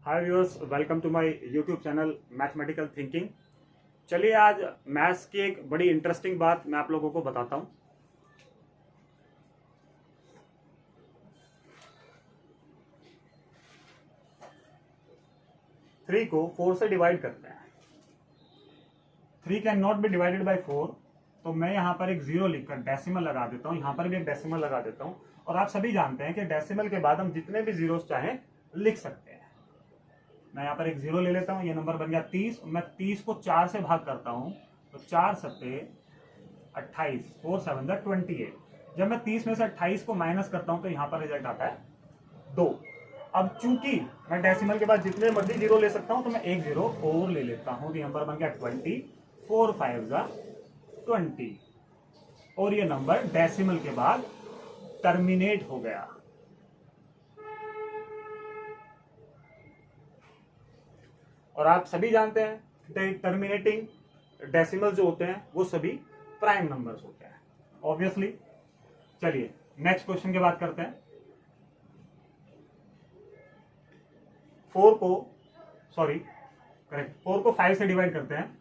Hi viewers, welcome to my YouTube channel mathematical thinking. चलिए आज maths की एक बड़ी इंटरेस्टिंग बात मैं आप लोगों को बताता हूं। थ्री को 4 से डिवाइड करते हैं। 3 can not be divided by 4, तो मैं यहाँ पर एक जीरो लिखकर डेसिमल लगा देता हूँ, यहाँ पर भी एक डेसिमल लगा देता हूँ। और आप सभी जानते हैं कि डेसिमल के बाद हम जितने भी जीरोस चाहें लिख सकते हैं। मैं यहाँ पर एक जीरो ले लेता हूँ, ये नंबर बन गया 30। मैं 30 को 4 से भाग करता हूँ, तो 4 सत्ते 28, 4 7 28। जब मैं 30 में से 28 को माइनस करता हूँ तो यहाँ पर रिजल्ट आता है 2। अब चूंकि मैं डेसिमल के बाद जितने मर्जी जीरो ले सकता हूँ, तो मैं एक जीरो और ले लेता हूँ, तो नंबर बन गया 20, 4 5 20। और ये नंबर डेसिमल के बाद टर्मिनेट हो गया। और आप सभी जानते हैं टर्मिनेटिंग डेसिमल जो होते हैं वो सभी प्राइम नंबर्स होते हैं, ऑब्वियसली। चलिए नेक्स्ट क्वेश्चन की बात करते हैं। 4 को 5 से डिवाइड करते हैं।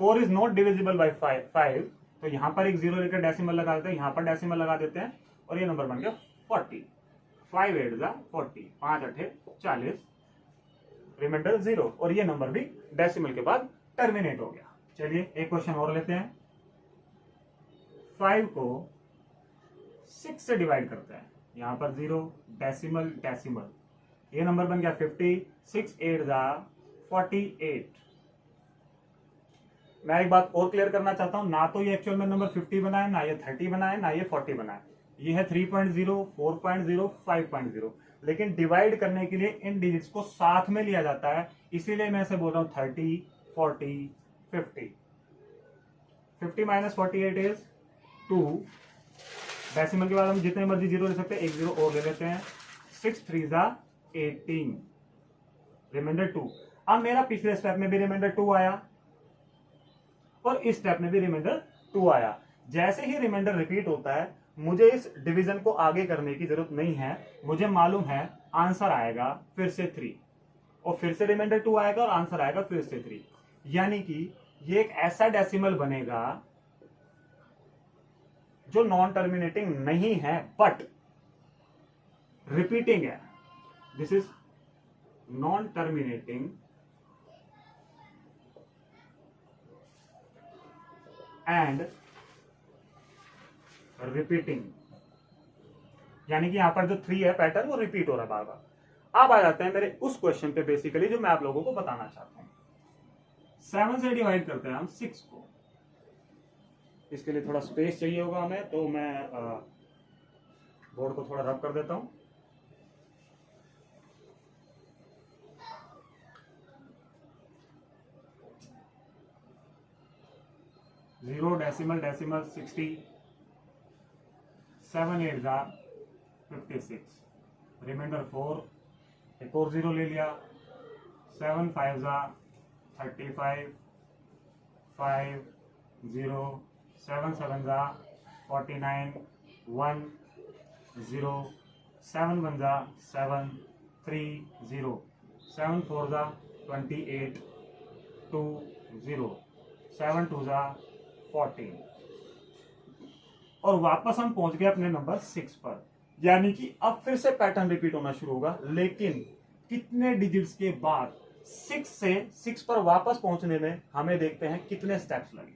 4 इज नॉट डिविजिबल बाय 5, तो यहां पर एक जीरो लेकर डेसिमल लगा देते हैं, यहां पर डेसिमल लगा देते हैं, और ये नंबर बन गया 40। 5 8 40, 5 8 40, रिमाइंडर 0, और ये नंबर भी डेसिमल के बाद टर्मिनेट हो गया। चलिए एक क्वेश्चन और लेते हैं। 5 को 6 से डिवाइड करते हैं, यहां पर 0, डेसिमल डेसिमल, ये नंबर बन गया 50। 6 8 48। मैं एक बात और क्लियर करना चाहता हूं, ना तो ये एक्चुअल में नंबर 50 बना है, ना ये 30 बना है, ना ये 40 बना है। ये है 3.0, 4.0, 5.0। लेकिन डिवाइड करने के लिए इन डिजिट्स को साथ में लिया जाता है, इसीलिए मैं इसे बोल रहा हूं 30, 40, 50। 50 माइनस 48 इज 2। डेसिमल के बाद हम जितने मर्जी जीरो ले सकते हैं, एक जीरो और ले लेते हैं। 6 3 18, रिमाइंडर 2। अब मेरा पिछले स्टेप में भी रिमाइंडर 2 आया और इस स्टेप में भी रिमाइंडर 2 आया। जैसे ही रिमाइंडर रिपीट होता है, मुझे इस डिवीजन को आगे करने की जरूरत नहीं है, मुझे मालूम है आंसर आएगा फिर से 3, और फिर से रिमाइंडर 2 आएगा और आंसर आएगा फिर से 3। यानी कि ये एक ऐसा डेसिमल बनेगा जो नॉन टर्मिनेटिंग नहीं है बट रिपीटिंग है। This is non terminating and repeating, यानी कि यहां पर जो 3 है पैटर्न वो रिपीट हो रहा है बार बार। अब आ जाते हैं मेरे उस क्वेश्चन पे बेसिकली जो मैं आप लोगों को बताना चाहता हूं। 7 से डिवाइड करते हैं हम 6 को। इसके लिए थोड़ा स्पेस चाहिए होगा हमें, तो मैं बोर्ड को थोड़ा रब कर देता हूं। जीरो डेसिमल डेसिमल 60, 7 8 56, रिमाइंडर 4, एक और जीरो ले लिया। 7 5 35, 5 0, 7 7 49, 1 0, 7 1 7, 3 0, 7 4 28, 2 0, 7 2 14। और वापस हम पहुंच गए अपने नंबर 6 पर। यानी कि अब फिर से पैटर्न रिपीट होना शुरू होगा, लेकिन कितने डिजिट्स के बाद 6 से 6 पर वापस पहुंचने में हमें देखते हैं कितने स्टेप्स लगे।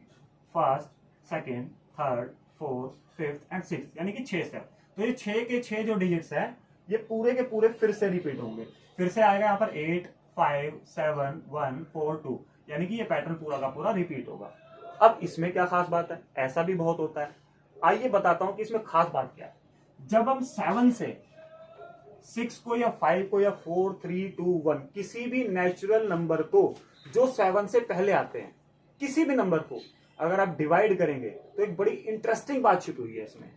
First, second, third, fourth, fifth and six, यानी कि 6 स्टेप। तो ये 6 के 6 जो डिजिट्स है ये पूरे के पूरे फिर से रिपीट होंगे। फिर से आएगा यहाँ पर 8 5 7 1 4 2, यानी कि ये पैटर्न पूरा का पूरा रिपीट होगा। अब इसमें क्या खास बात है, ऐसा भी बहुत होता है। आइए बताता हूं कि इसमें खास बात क्या है। जब हम 7 से 6 को या 5 को या 4 3 2 1 किसी भी नेचुरल नंबर को जो 7 से पहले आते हैं, किसी भी नंबर को अगर आप डिवाइड करेंगे तो एक बड़ी इंटरेस्टिंग बात छिपी हुई है इसमें।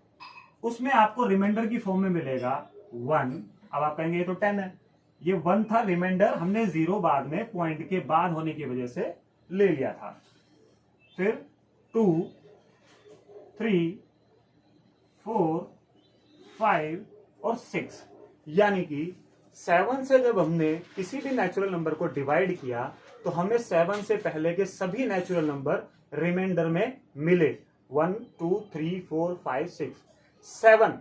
उसमें आपको रिमाइंडर की फॉर्म में मिलेगा 1। अब आप कहेंगे ये तो 10 है, ये 1 था, रिमाइंडर हमने 0 बाद में पॉइंट के बाद होने की वजह से ले लिया था। फिर 2 3 4 5 और 6, यानी कि 7 से जब हमने किसी भी नेचुरल नंबर को डिवाइड किया तो हमें 7 से पहले के सभी नेचुरल नंबर रिमाइंडर में मिले। 1 2 3 4 5 6 7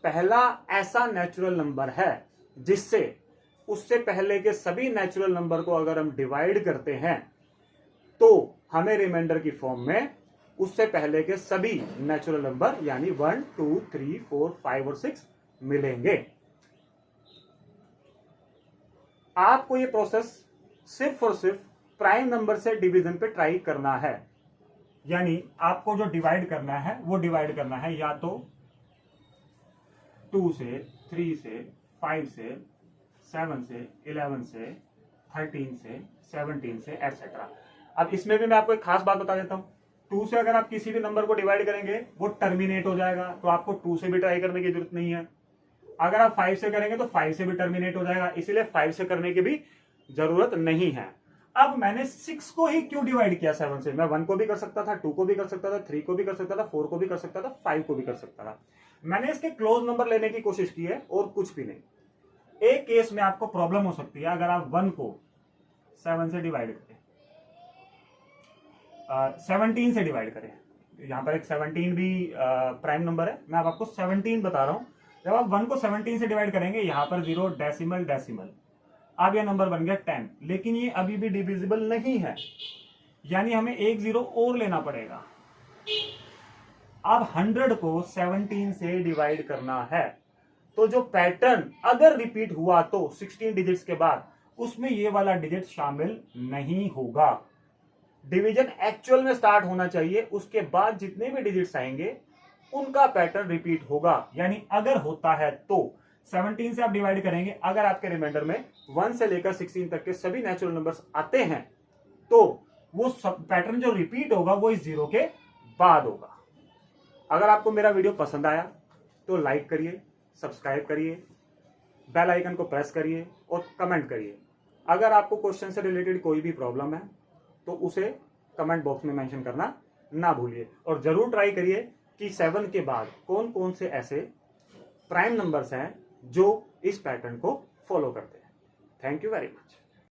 पहला ऐसा नेचुरल नंबर है जिससे उससे पहले के सभी नेचुरल नंबर को अगर हम डिवाइड करते हैं तो हमें रिमाइंडर की फॉर्म में उससे पहले के सभी नेचुरल नंबर यानी 1 2 3 4 5 और 6 मिलेंगे। आपको ये प्रोसेस सिर्फ और सिर्फ प्राइम नंबर से डिवीजन पे ट्राई करना है, यानी आपको जो डिवाइड करना है वो डिवाइड करना है या तो 2 से 3 से 5 से 7 से 11 से 13 से 17 से एटसेट्रा। अब इसमें भी मैं आपको एक खास बात बता देता हूं, 2 से अगर आप किसी भी नंबर को डिवाइड करेंगे वो टर्मिनेट हो जाएगा, तो आपको 2 से भी ट्राई करने की जरूरत नहीं है। अगर आप 5 से करेंगे तो 5 से भी टर्मिनेट हो जाएगा, इसीलिए 5 से करने की भी जरूरत नहीं है। अब मैंने 6 को ही क्यों डिवाइड किया 7 से? मैं 1 को भी कर सकता था, 2 को भी कर सकता था, 3 को भी कर सकता था, 4 को भी कर सकता था, 5 को भी कर सकता था। मैंने इसके क्लोज नंबर लेने की कोशिश की है और कुछ भी नहीं। एक केस में आपको प्रॉब्लम हो सकती है, अगर आप 1 को 7 से डिवाइड करें, 17 से डिवाइड करें, यहां पर एक 17 भी प्राइम नंबर है, मैं अब आपको 17 बता रहा हूं। जब आप 1 को 17 से डिवाइड करेंगे, यहां पर 0 डेसिमल डेसिमल, अब यह नंबर बन गया 10, लेकिन ये अभी भी डिविजिबल नहीं है, यानी हमें एक 0 और लेना पड़ेगा। अब 100 को 17 से डिवाइड करना है, तो जो पैटर्न अगर रिपीट हुआ तो 16 डिजिट्स के बाद उसमें ये वाला डिजिट शामिल नहीं होगा। डिवीजन एक्चुअल में स्टार्ट होना चाहिए, उसके बाद जितने भी डिजिट्स आएंगे उनका पैटर्न रिपीट होगा। यानी अगर होता है तो 17 से आप डिवाइड करेंगे, अगर आपके रिमाइंडर में 1 से लेकर 16 तक के सभी नेचुरल नंबर्स आते हैं तो वो सब पैटर्न जो रिपीट होगा वो इस 0 के बाद होगा। अगर आपको मेरा वीडियो पसंद आया तो लाइक करिए, सब्सक्राइब करिए, बेल आइकन को प्रेस करिए और कमेंट करिए। अगर आपको क्वेश्चन से रिलेटेड कोई भी प्रॉब्लम है तो उसे कमेंट बॉक्स में मेंशन करना ना भूलिए, और जरूर ट्राई करिए कि 7 के बाद कौन कौन से ऐसे प्राइम नंबर्स हैं जो इस पैटर्न को फॉलो करते हैं। Thank you very much.